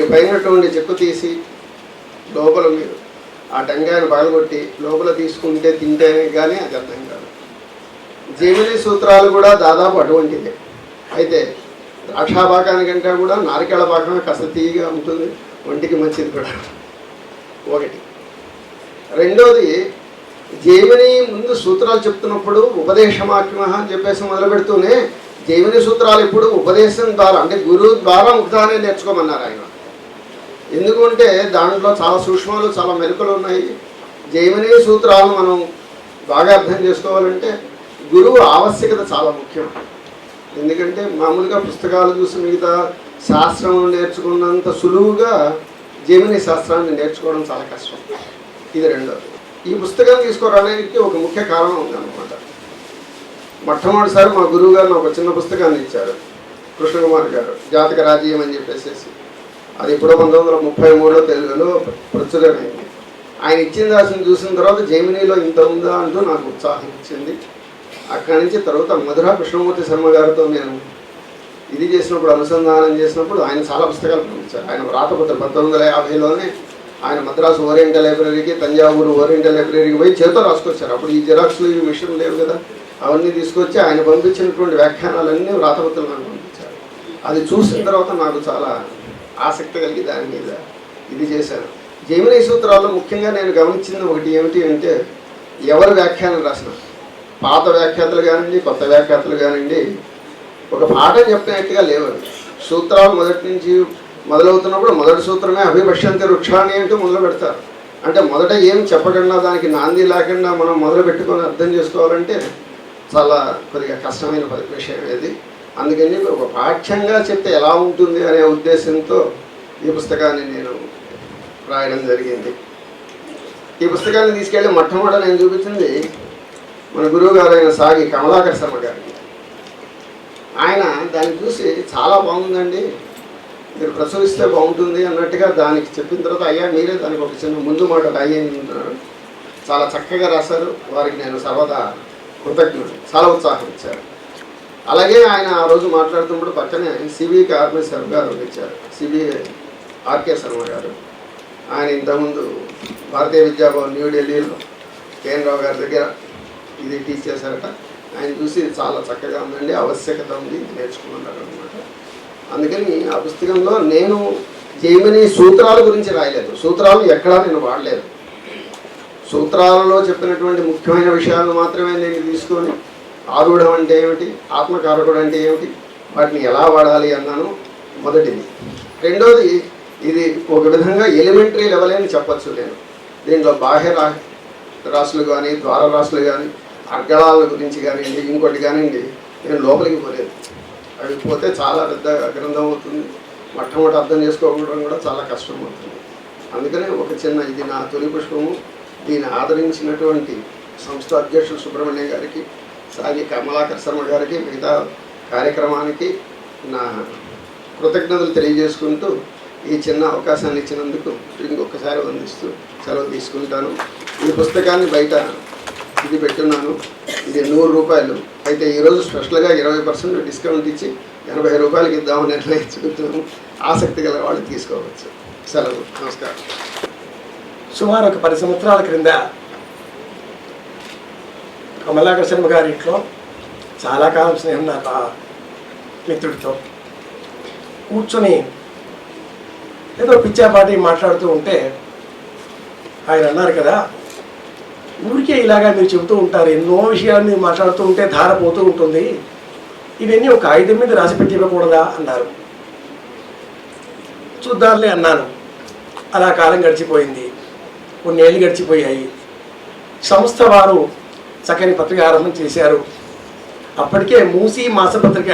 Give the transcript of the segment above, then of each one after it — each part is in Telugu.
దాని పైనటువంటి చెక్కు తీసి లోపల మీరు ఆ టెంకాయను పగలగొట్టి లోపల తీసుకుంటే తింటేనే కానీ అది అర్థం కాదు. జైమిని సూత్రాలు కూడా దాదాపు అటువంటిదే. అయితే ద్రాక్షాపాకానికంటే కూడా నారికేళ పాకం కాస్త తీయగా ఉంటుంది, ఒంటికి మంచిది కూడా ఒకటి. రెండోది, జైమిని ముందు సూత్రాలు చెప్తున్నప్పుడు ఉపదేశమాఖ్యమ అని చెప్పేసి మొదలు పెడుతూనే జైమిని సూత్రాలు ఇప్పుడు ఉపదేశం ద్వారా అంటే గురువు ద్వారా ముక్తానే నేర్చుకోమన్నారు ఆయన. ఎందుకంటే దాంట్లో చాలా సూక్ష్మాలు చాలా మెరుకలు ఉన్నాయి. జైమిని సూత్రాలు మనం బాగా అర్థం చేసుకోవాలంటే గురువు ఆవశ్యకత చాలా ముఖ్యం. ఎందుకంటే మామూలుగా పుస్తకాలు చూసి మిగతా శాస్త్రం నేర్చుకున్నంత సులువుగా జైమిని శాస్త్రాన్ని నేర్చుకోవడం చాలా కష్టం. ఇది రెండోది. ఈ పుస్తకం తీసుకోవడానికి ఒక ముఖ్య కారణం ఉందన్నమాట. మొట్టమొదటిసారి మా గురువు గారు నాకు చిన్న పుస్తకాన్ని ఇచ్చారు, కృష్ణకుమార్ గారు, జాతక రాజ్యం అని చెప్పేసి. అది ఇప్పుడు 1933లో తెలుగులో ప్రచురమైంది. ఆయన ఇచ్చిన దాన్ని చూసిన తర్వాత జైమినిలో ఇంత ఉందా అంటూ నాకు ఉత్సాహం ఇచ్చింది. అక్కడి నుంచి తర్వాత మధుర కృష్ణమూర్తి శర్మ గారితో నేను ఇది చేసినప్పుడు, అనుసంధానం చేసినప్పుడు ఆయన చాలా పుస్తకాలు పంపించారు. ఆయన వ్రాతపత్రం 1950లోనే ఆయన మద్రాసు ఓరియంటల్ లైబ్రరీకి, తంజావూరు ఓరియంటల్ లైబ్రరీకి పోయి చేతితో రాసుకొచ్చారు. అప్పుడు ఈ జిరాక్స్లు ఈ మిషన్ లేవు కదా, అవన్నీ తీసుకొచ్చి ఆయన పంపించినటువంటి వ్యాఖ్యానాలన్నీ వ్రాతపత్రం నాకు పంపించారు. అది చూసిన తర్వాత నాకు చాలా ఆసక్తి కలిగి దాని మీద ఇది చేశాను. జైమిని సూత్రాల్లో ముఖ్యంగా నేను గమనించింది ఒకటి ఏమిటి అంటే, ఎవరు వ్యాఖ్యానం రాసిన పాత వ్యాఖ్యాతలు కానివ్వండి, కొత్త వ్యాఖ్యాతలు కానివ్వండి, ఒక పాఠం చెప్పినట్టుగా లేవు. సూత్రాలు మొదటి నుంచి మొదలవుతున్నప్పుడు మొదటి సూత్రమే అభిభష్యంతి వృక్షాన్ని అంటూ మొదలు పెడతారు. అంటే మొదట ఏం చెప్పకుండా దానికి నాంది లేకుండా మనం మొదలు పెట్టుకొని అర్థం చేసుకోవాలంటే చాలా కొద్దిగా కష్టమైన విషయం ఇది. అందుకని ఒక పాఠ్యంగా చెప్తే ఎలా ఉంటుంది అనే ఉద్దేశంతో ఈ పుస్తకాన్ని నేను రాయడం జరిగింది. ఈ పుస్తకాన్ని తీసుకెళ్ళి మొట్టమొదట నేను చూపించింది మన గురువు గారు అయిన సాగి కమలాకర్ శర్మ గారికి. ఆయన దాన్ని చూసి చాలా బాగుందండి, మీరు ప్రచురిస్తే బాగుంటుంది అన్నట్టుగా దానికి చెప్పిన తర్వాత, అయ్యా మీరే దానికి ఒక చిన్న ముందు మాటలు అయ్యింటున్నారు, చాలా చక్కగా రాశారు, వారికి నేను సర్వదా కృతజ్ఞుడు, చాలా ఉత్సాహం ఇచ్చారు. అలాగే ఆయన ఆ రోజు మాట్లాడుతున్నప్పుడు పక్కనే సిబికి ఆర్కే శర్మ గారు వచ్చారు. సిబి ఆర్కే శర్మ గారు ఆయన ఇంతకుముందు భారతీయ విద్యాభవన్ న్యూఢిల్లీలో కేఎన్ రావు గారి దగ్గర ఇది టీచ్ చేశారట. ఆయన చూసి చాలా చక్కగా ఉందండి, ఆవశ్యకత ఉంది, నేర్చుకున్నారు అనమాట. అందుకని ఆ పుస్తకంలో నేను జైమిని సూత్రాల గురించి రాయలేదు, సూత్రాలు ఎక్కడా నేను వాడలేదు. సూత్రాలలో చెప్పినటువంటి ముఖ్యమైన విషయాలు మాత్రమే నేను తీసుకొని ఆరుఢం అంటే ఏమిటి, ఆత్మకారకుడు అంటే ఏమిటి, వాటిని ఎలా వాడాలి అన్నాను మొదటిది. రెండోది, ఇది ఒక విధంగా ఎలిమెంటరీ లెవెల్ అని చెప్పచ్చు. నేను దీంట్లో బాహ్య రాసులు కానీ, ద్వార రాసులు కానీ, అర్గళాల గురించి కానివ్వండి, ఇంకోటి కానివ్వండి, నేను లోపలికి పోలేదు. అవి పోతే చాలా పెద్ద గ్రంథం అవుతుంది, మొట్టమొదటి అర్థం చేసుకోవడం కూడా చాలా కష్టం అవుతుంది. అందుకనే ఒక చిన్న, ఇది నా తొలి పుష్పము, దీన్ని ఆదరించినటువంటి సంస్థ అధ్యక్షుడు సుబ్రహ్మణ్యం గారికి, సాగి కమలాకర్ శర్మ గారికి, మిగతా కార్యక్రమానికి నా కృతజ్ఞతలు తెలియజేసుకుంటూ ఈ చిన్న అవకాశాన్ని ఇచ్చినందుకు ఇంకొకసారి వందిస్తూ సెలవు తీసుకుంటాను. ఈ పుస్తకాన్ని బయట ఇది పెట్టున్నాను, ఇది 100 రూపాయలు. అయితే ఈరోజు స్పెషల్గా 20% డిస్కౌంట్ ఇచ్చి 80 రూపాయలకి ఇద్దామని నిర్ణయించుకుంటున్నాను. ఆసక్తి గల వాళ్ళు తీసుకోవచ్చు. సెలవు, నమస్కారం. సుమారు ఒక 10 సంవత్సరాల క్రింద కమలాకర్ శర్మ గారి ఇంట్లో చాలా కాలం స్నేహం నాకు ఆ మిత్రుడితో కూర్చొని ఏదో పిచ్చాపాటి మాట్లాడుతూ ఉంటే ఆయన అన్నారు కదా, ఊరికే ఇలాగా మీరు చెబుతూ ఉంటారు, ఎన్నో విషయాలు మీరు మాట్లాడుతూ ఉంటే ధార పోతూ ఉంటుంది, ఇవన్నీ ఒక కాగితం మీద రాసి పెట్టి ఇవ్వకూడదా అన్నారు. చూద్దాంలే అన్నాను. అలా కాలం గడిచిపోయింది, కొన్నేళ్ళు గడిచిపోయాయి. సంస్థ వారు చక్కని పత్రిక ఆరంభం చేశారు. అప్పటికే మూసీ మాసపత్రిక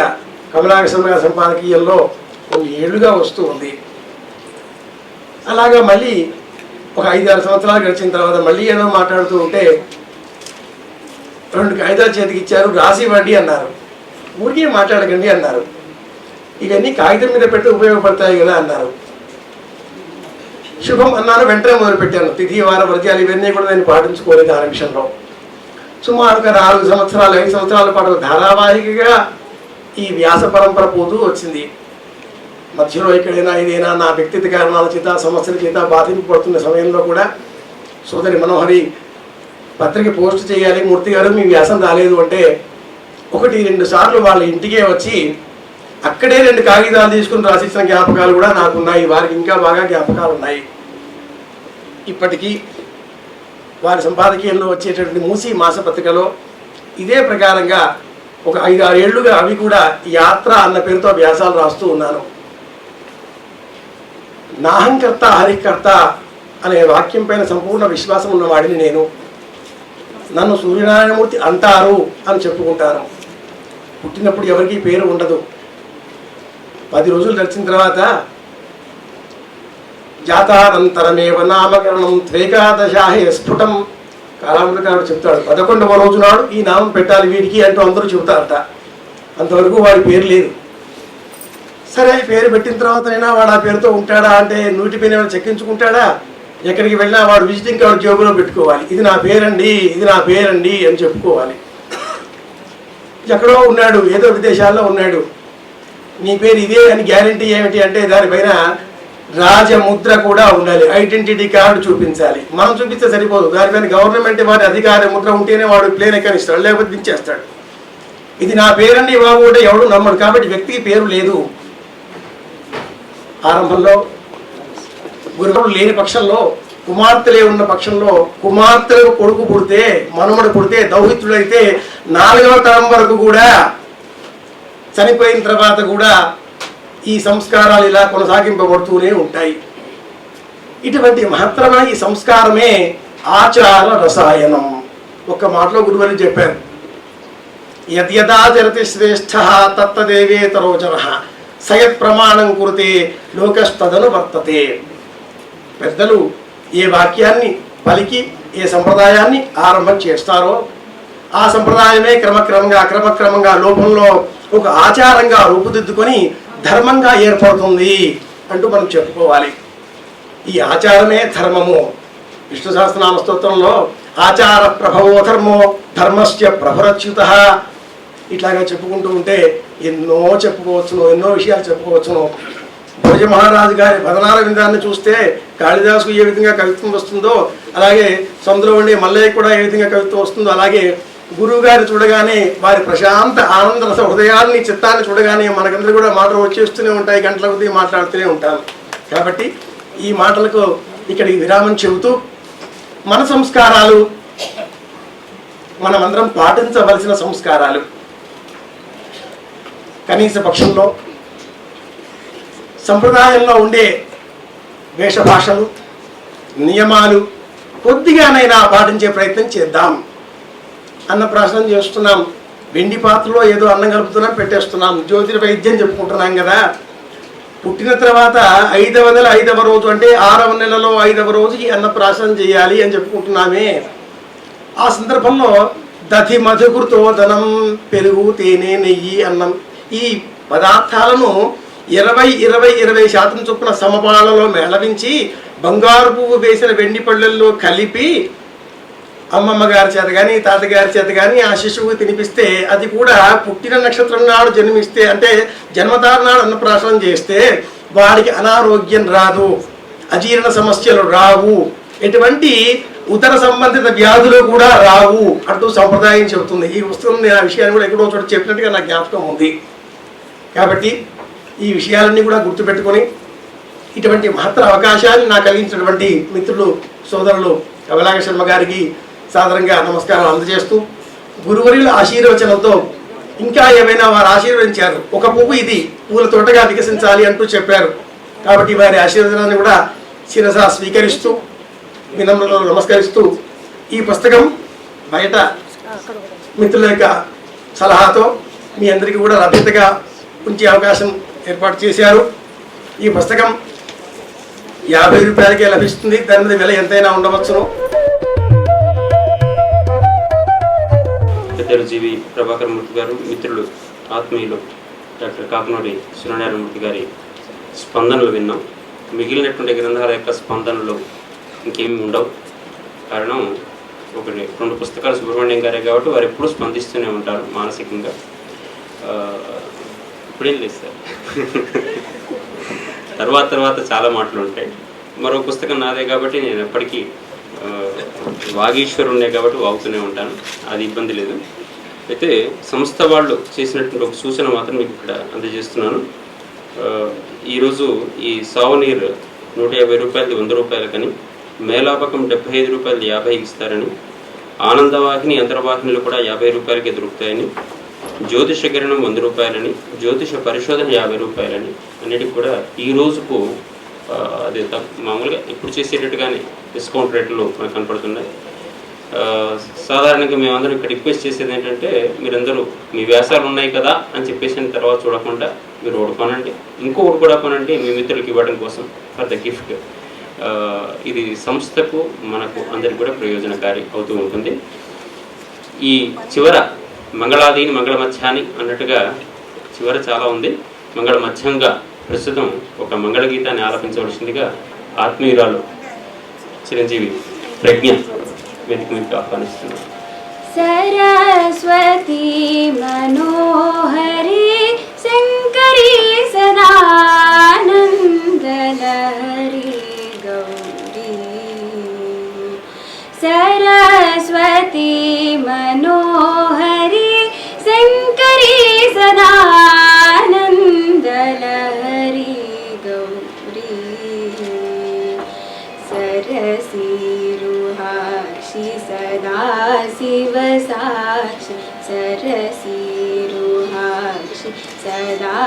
కమలాకర్ శర్మ గారి సంపాదకీయంలో కొన్ని ఏళ్లుగా వస్తూ ఉంది. అలాగా మళ్ళీ ఒక 5-6 సంవత్సరాలు గడిచిన తర్వాత మళ్ళీ ఏదో మాట్లాడుతూ ఉంటే 2 కాగితాలు చేతికి ఇచ్చారు, రాసి ఇవ్వండి అన్నారు. ఊరికే మాట్లాడకండి అన్నారు. ఇవన్నీ కాగితం మీద పెట్టి ఉపయోగపడతాయి కదా అన్నారు. శుభం అన్నారు, వెంటనే మొదలుపెట్టాను. తిథి వార వర్జాలు ఇవన్నీ కూడా నేను పాటించుకోలేదు ఆ నిమిషంలో. సుమారుగా 4 సంవత్సరాలు 5 సంవత్సరాల పాటు ధారావాహికగా ఈ వ్యాస పరంపర పోతూ వచ్చింది. మధ్యలో ఎక్కడైనా ఏదైనా నా వ్యక్తిగత కారణాల చేత సమస్యల చేత బాధింపబడుతున్న సమయంలో కూడా సోదరి మనోహరి పత్రిక పోస్ట్ చేయాలి, మూర్తి గారు మీ వ్యాసం రాలేదు అంటే 1-2 సార్లు వాళ్ళ ఇంటికే వచ్చి అక్కడే 2 కాగితాలు తీసుకుని రాసిచ్చిన జ్ఞాపకాలు కూడా నాకున్నాయి. వారికి ఇంకా బాగా జ్ఞాపకాలు ఉన్నాయి. ఇప్పటికీ వారి సంపాదకీయంలో వచ్చేటటువంటి మూసీ మాసపత్రికలో ఇదే ప్రకారంగా ఒక 5-6 ఏళ్లుగా అవి కూడా యాత్ర అన్న పేరుతో వ్యాసాలు రాస్తూ ఉన్నాను. నాహంకర్త హరికర్త అనే వాక్యం పైన సంపూర్ణ విశ్వాసం ఉన్నవాడిని నేను. నన్ను సూర్యనారాయణమూర్తి అంటారు అని చెప్పుకుంటాను. పుట్టినప్పుడు ఎవరికి పేరు ఉండదు. 10 రోజులు గడిచిన తర్వాత జాతానంతరమేవ నామకరణం త్వేకాదశాహే స్ఫుటం కాలామృతకారుడు చెప్తాడు. 11వ రోజు నాడు ఈ నామం పెట్టాలి వీడికి అంటూ అందరూ చెబుతారట. అంతవరకు వాడి పేరు లేదు. సరే పేరు పెట్టిన తర్వాతైనా వాడు ఆ పేరుతో ఉంటాడా అంటే నూటి పైన చెక్కించుకుంటాడా? ఎక్కడికి వెళ్ళినా వాడు విజిటింగ్ కార్డు జేబులో పెట్టుకోవాలి. ఇది నా పేరండి, ఇది నా పేరండి అని చెప్పుకోవాలి. ఎక్కడో ఉన్నాడు, ఏదో విదేశాల్లో ఉన్నాడు, నీ పేరు ఇదే అని గ్యారంటీ ఏమిటి అంటే దానిపైన రాజముద్ర కూడా ఉండాలి, ఐడెంటిటీ కార్డు చూపించాలి. మనం చూపిస్తే సరిపోదు, దానిపైన గవర్నమెంట్ వారి అధికార ముద్ర ఉంటేనే వాడు ప్లేన్ ఎక్కనిస్తాడు, లేకపోతే దించేస్తాడు. ఇది నా పేరండి బాబు అంటే ఎవడు నమ్మడు. కాబట్టి వ్యక్తికి పేరు లేదు. ఆరంభంలో గురువులు లేని పక్షంలో, కుమార్తెలే ఉన్న పక్షంలో, కుమార్తెలకు కొడుకు పుడితే, మనుమడు పుడితే, దౌహిత్రుడైతే 4వ తరం వరకు కూడా చనిపోయిన తర్వాత కూడా ఈ సంస్కారాలు ఇలా కొనసాగింపబడుతూనే ఉంటాయి. ఇటువంటి మహత్తరమైన ఈ సంస్కారమే ఆచార రసాయనం. ఒక్క మాటలో గురువులు చెప్పారు, యద్యదాచరతి శ్రేష్ఠ తత్తదేవేతరోచన సయత్ ప్రమాణం కురితే లోకస్తదను వర్తతే. పెద్దలు ఏ వాక్యాన్ని పలికి ఏ సంప్రదాయాన్ని ఆరంభం చేస్తారో ఆ సంప్రదాయమే క్రమక్రమంగా లోపంలో ఒక ఆచారంగా రూపుదిద్దుకొని ధర్మంగా ఏర్పడుతుంది అంటూ మనం చెప్పుకోవాలి. ఈ ఆచారమే ధర్మము. విష్ణు సహస్రనామ స్తోత్రంలో ఆచార ప్రభవో ధర్మో ధర్మస్య ప్రభరచ్యుత ఇట్లాగా చెప్పుకుంటూ ఉంటే ఎన్నో చెప్పుకోవచ్చును, ఎన్నో విషయాలు చెప్పుకోవచ్చును. భోజ మహారాజు గారి భదనార విందాన్ని చూస్తే కాళిదాసుకు ఏ విధంగా కవిత్వం వస్తుందో, అలాగే సముద్రవండి మల్లయ్య కూడా ఏ విధంగా కవిత్వం వస్తుందో, అలాగే గురువు గారిని చూడగానే వారి ప్రశాంత ఆనంద రస హృదయాన్ని చిత్తాన్ని చూడగానే మనకందరూ కూడా మాటలు వచ్చేస్తూనే ఉంటాయి, గంటల కొద్దీ మాట్లాడుతూనే ఉంటాం. కాబట్టి ఈ మాటలకు ఇక్కడికి విరామం చెబుతూ మన సంస్కారాలు, మనమందరం పాటించవలసిన సంస్కారాలు, కనీస పక్షంలో సంప్రదాయంలో ఉండే వేషభాషలు, నియమాలు కొద్దిగానైనా పాటించే ప్రయత్నం చేద్దాం. అన్నప్రాసనం చేస్తున్నాం, వెండి పాత్రలో ఏదో అన్నం కలుపుతున్నాం, పెట్టేస్తున్నాం, జ్యోతిర్వైద్యం చెప్పుకుంటున్నాం కదా. పుట్టిన తర్వాత 5వ నెల 5వ రోజు అంటే 6వ నెలలో 5వ రోజుకి అన్నప్రాసనం చేయాలి అని చెప్పుకుంటున్నామే. ఆ సందర్భంలో దధి మధుకృతో ధనం, పెరుగు, తేనె, నెయ్యి, అన్నం ఈ పదార్థాలను 20% చొప్పున సమపాలలో మేళవించి బంగారు పువ్వు వేసిన వెండి పళ్ళల్లో కలిపి అమ్మమ్మ గారి చేత కానీ తాతగారి చేత కానీ ఆ శిశువుకి తినిపిస్తే, అది కూడా పుట్టిన నక్షత్రం నాడు జన్మిస్తే అంటే జన్మతార నాడు అన్నప్రాసనం చేస్తే వాడికి అనారోగ్యం రాదు, అజీర్ణ సమస్యలు రావు, ఎటువంటి ఉదర సంబంధిత వ్యాధులు కూడా రావు అంటూ సంప్రదాయం చెబుతుంది. ఈ పుస్తకం నేను ఆ విషయాన్ని కూడా ఎక్కడో చోట చెప్పినట్టుగా నాకు జ్ఞాపకం ఉంది. కాబట్టి ఈ విషయాలన్నీ కూడా గుర్తుపెట్టుకొని ఇటువంటి మహత్తర అవకాశాన్ని నాకు కలిగించినటువంటి మిత్రులు సోదరులు కమలాక శర్మ గారికి సాదరంగా నమస్కారం అందజేస్తూ, గురువర్యుల ఆశీర్వచనంతో ఇంకా ఏమైనా వారు ఆశీర్వదించారు. ఒక పువ్వు ఇది పూల తోటగా వికసించాలి అంటూ చెప్పారు. కాబట్టి వారి ఆశీర్వచనాన్ని కూడా శిరస స్వీకరిస్తూ వినమ్రతలో నమస్కరిస్తూ ఈ పుస్తకం బయట మిత్రుల యొక్క సలహాతో మీ అందరికీ కూడా లభ్యతగా ఉంచే అవకాశం ఏర్పాటు చేశారు. ఈ పుస్తకం 50 రూపాయలకే లభిస్తుంది. దాని మీద విల ఎంతైనా ఉండవచ్చును. పెద్దలు జీవి ప్రభాకర్ మూర్తి గారు, మిత్రులు ఆత్మీయులు డాక్టర్ కాకునూరి సూర్యనారాయణమూర్తి గారి స్పందనలు విన్నాం. మిగిలినటువంటి గ్రంథాల యొక్క స్పందనలు ఇంకేమి ఉండవు. కారణం 1-2 పుస్తకాలు సుబ్రహ్మణ్యం గారే కాబట్టి వారు ఎప్పుడూ స్పందిస్తూనే ఉంటారు మానసికంగా. ఇప్పుడేం లేదు సార్. తర్వాత చాలా మాటలు ఉంటాయి. మరో పుస్తకం నాదే కాబట్టి నేను ఎప్పటికీ వాగీశ్వరుణ్ణే కాబట్టి వాగుతూనే ఉంటాను, అది ఇబ్బంది లేదు. అయితే సంస్థ వాళ్ళు చేసినటువంటి ఒక సూచన మాత్రం మీకు ఇక్కడ అందజేస్తున్నాను. ఈరోజు ఈ సావనీర్ 150 రూపాయలది 100 రూపాయలకని, మేలాపకం 75 రూపాయలు 50 ఇస్తారని, ఆనందవాహిని అంతర్వాహినిలు కూడా 50 రూపాయలకే దొరుకుతాయని, జ్యోతిష కిరణం 100 రూపాయలని, జ్యోతిష పరిశోధన 50 రూపాయలని, అన్నిటికి కూడా ఈ రోజుకు అదే మామూలుగా ఇప్పుడు చేసేటట్టుగానే డిస్కౌంట్ రేట్లు మనకు కనపడుతున్నాయి. సాధారణంగా మేమందరం ఇక్కడ రిక్వెస్ట్ చేసేది ఏంటంటే, మీరందరూ మీ వ్యాసాలు ఉన్నాయి కదా అని చెప్పేసిన తర్వాత చూడకుండా మీరు ఒకటి కొనండి, ఇంకొకటి కూడా కొనండి మీ మిత్రులకి ఇవ్వడం కోసం ఫర్ ద గిఫ్ట్. ఇది సంస్థకు మనకు అందరికి కూడా ప్రయోజనకారి అవుతూ ఉంటుంది. ఈ చివర మంగళాదీని మంగళ మధ్యాని అన్నట్టుగా చివర చాలా ఉంది. మంగళ మధ్యంగా ప్రస్తుతం ఒక మంగళ గీతాన్ని ఆలపించవలసిందిగా ఆత్మీయురాలు చిరంజీవి ప్రజ్ఞ వేదిక మీకు ఆహ్వానిస్తున్నారు. सरस्वती मनोहरी शंकरी सदानंदलहरी गौरी, सरस्वती मनोहरी शंकरी सदानंदलहरी गौरी, सरसीरुहाक्षि सदा शिव साक्षि, सरसीरुहाक्षि सदा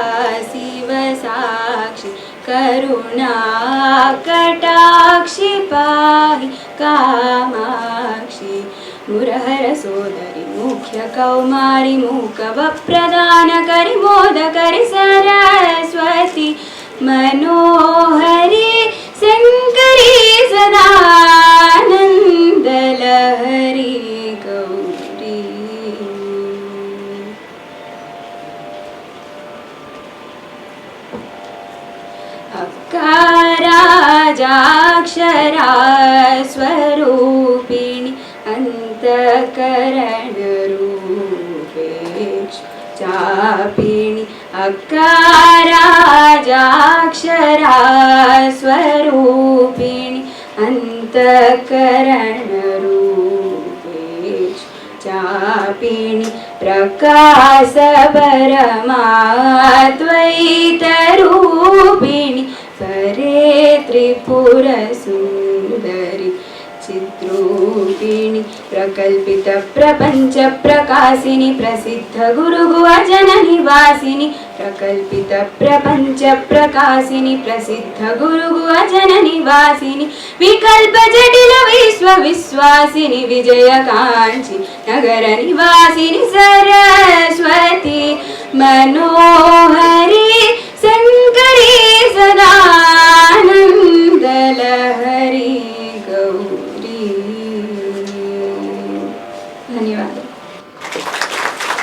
शिव साक्षि, करुणा कटाक्षि पाहि कामाक्षि, मुरहर सोदरि मुख्य कौमारि मूकव प्रदान करि मोदकरि, सरस्वती मनोहरी शंकरी सदानंदलहरी गौरी. अकाराजाक्षरा स्वरूपिणी अंतकरण रूपेक्ष चापिणी, अकाराजाक्षरा स्वरूपिणी अंतकरण रूपेक्ष चापिणी, प्रकाश परमाद्वैत रूपिणी परे त्रिपुर सुंदरी चिद्रूपिणी, प्रकल्पित प्रपंच प्रकाशिनी प्रसिद्ध गुरुगुह जन निवासिनी, प्रकल्पित प्रपंच प्रकाशिनी प्रसिद्ध गुरुगुह जन निवासिनी, विकल्प जटिल विश्व विश्वासिनी विजयकांक्षी नगर निवासिनी, सरस्वती मनोहर